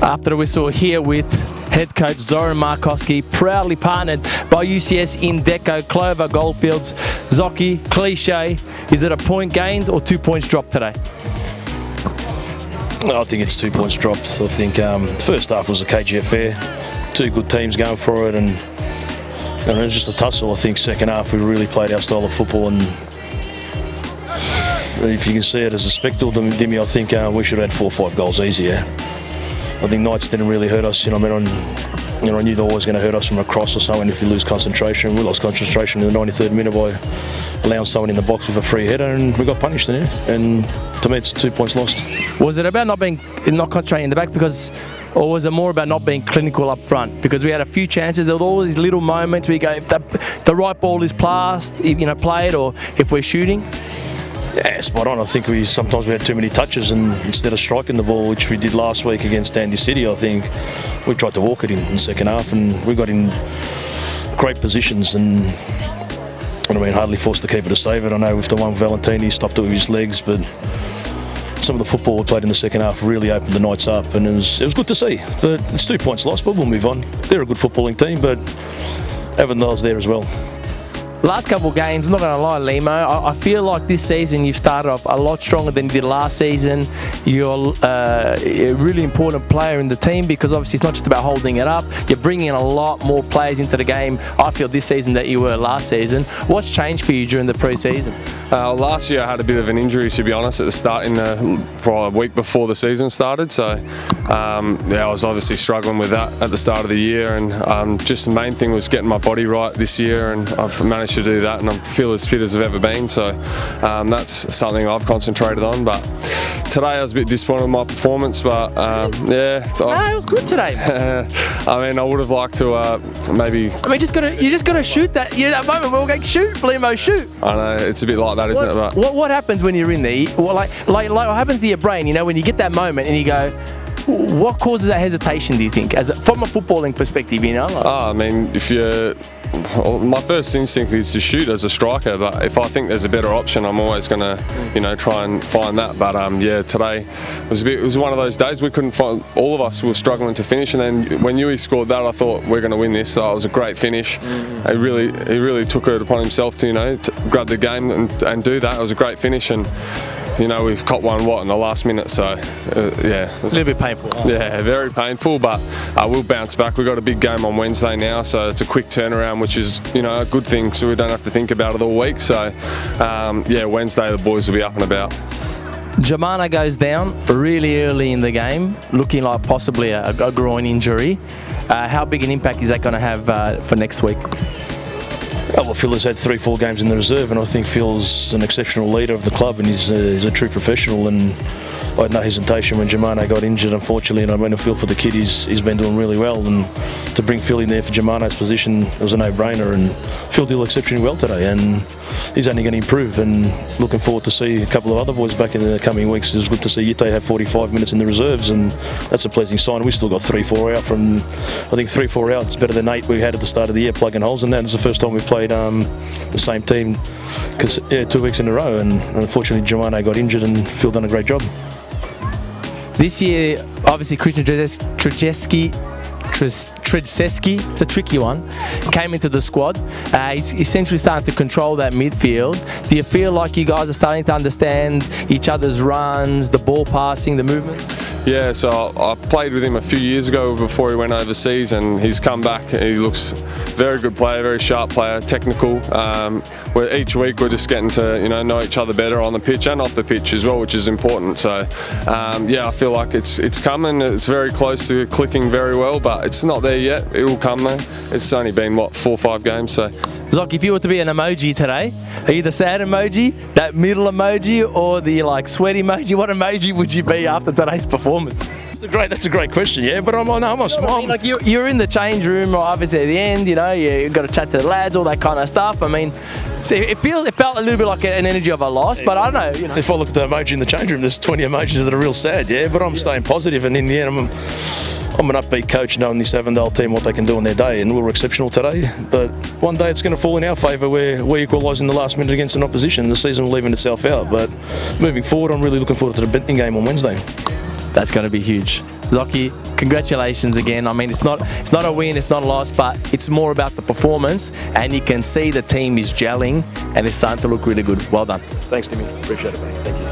After the whistle here with head coach Zoran Markovski, proudly partnered by UCS in Deco, Clover Goldfields. Zoki, cliche, is it a point gained or 2 points dropped today? I think it's 2 points dropped. I think the first half was a cagey affair. Two good teams going for it, and it was just a tussle. I think second half we really played our style of football, and if you can see it as a spectacle, Dimmy, I think we should have had 4 or 5 goals easier. I think Knights didn't really hurt us. I knew they were always going to hurt us from a cross or something if we lose concentration. We lost concentration in the 93rd minute by allowing someone in the box with a free header, and we got punished in it. And to me, it's 2 points lost. Was it about not concentrating in the back, or was it more about not being clinical up front? Because we had a few chances. There were all these little moments where you go, if the right ball is played, or if we're shooting. Yeah, spot on. I think sometimes we had too many touches, and instead of striking the ball, which we did last week against Dandy City, I think we tried to walk it in the second half, and we got in great positions, and hardly forced the keeper to save it. I know with the one Valentini, he stopped it with his legs, but some of the football we played in the second half really opened the Knights up, and it was good to see. But it's 2 points lost, but we'll move on. They're a good footballing team, but Avondale's there as well. Last couple of games, I'm not going to lie, Limo, I feel like this season you've started off a lot stronger than you did last season. You're a really important player in the team, because obviously it's not just about holding it up. You're bringing in a lot more players into the game, I feel, this season than you were last season. What's changed for you during the pre-season? Last year I had a bit of an injury, to be honest, at the start, probably a week before the season started. So I was obviously struggling with that at the start of the year, and just the main thing was getting my body right this year, and I've managed to do that, and I feel as fit as I've ever been. So that's something I've concentrated on. But today I was a bit disappointed with my performance, but it was good today. I would have liked to maybe. You just gotta shoot that. That moment we're all going, shoot, Blimo, shoot. I know, it's a bit like that, isn't it? But what happens when you're in there? Like what happens to your brain? When you get that moment and you go, what causes that hesitation, do you think, from a footballing perspective? My first instinct is to shoot as a striker, but if I think there's a better option, I'm always going to, try and find that. But today it was one of those days we couldn't find. All of us were struggling to finish, and then when Yui scored that, I thought we're going to win this. So it was a great finish. He really took it upon himself to grab the game and do that. It was a great finish, and we've caught one in the last minute, so it's a little bit painful. Yeah, very painful, but we'll bounce back. We've got a big game on Wednesday now, so it's a quick turnaround, which is a good thing, so we don't have to think about it all week. So Wednesday the boys will be up and about. Jemana goes down really early in the game, looking like possibly a groin injury. How big an impact is that going to have for next week? Well, Phil has had 3-4 games in the reserve, and I think Phil's an exceptional leader of the club, and he's a true professional. And I had no hesitation when Jemana got injured, unfortunately, and I feel for the kid. He's been doing really well, and to bring Phil in there for Jemana's position, it was a no-brainer. And Phil did exceptionally well today, and he's only going to improve. And looking forward to see a couple of other boys back in the coming weeks. It was good to see Yite have 45 minutes in the reserves, and that's a pleasing sign. We still got 3-4 out from, I think 3-4 out. It's better than 8 we had at the start of the year plugging holes, and that's the first time we played the same team 2 weeks in a row. And unfortunately, Jemana got injured, and Phil done a great job. This year, obviously, Christian Trzeski, it's a tricky one, came into the squad. He's essentially starting to control that midfield. Do you feel like you guys are starting to understand each other's runs, the ball passing, the movements? Yeah, so I played with him a few years ago before he went overseas, and he's come back. He looks very good player, very sharp player, technical. Each week we're just getting to know each other better on the pitch and off the pitch as well, which is important. So I feel like it's coming. It's very close to clicking very well, but it's not there yet. It will come though. It's only been 4 or 5 games. So Zoc, if you were to be an emoji today, are you the sad emoji, that middle emoji, or the sweat emoji? What emoji would you be after today's performance? That's a great question, yeah. But I'm a smile. You're in the change room, obviously at the end. You've got to chat to the lads, all that kind of stuff. See, it felt a little bit like an energy of a loss, but I don't know. If I look at the emoji in the change room, there's 20 emojis that are real sad, yeah. But I'm staying positive, and in the end, I'm an upbeat coach, knowing this Avondale team what they can do on their day, and we were exceptional today. But one day it's going to fall in our favour where we equalise in the last minute against an opposition. The season will even itself out. But moving forward, I'm really looking forward to the Benton game on Wednesday. That's going to be huge. Zoki, congratulations again. I mean, it's not a win, it's not a loss, but it's more about the performance, and you can see the team is gelling and it's starting to look really good. Well done. Thanks, Timmy. Appreciate it, mate. Thank you.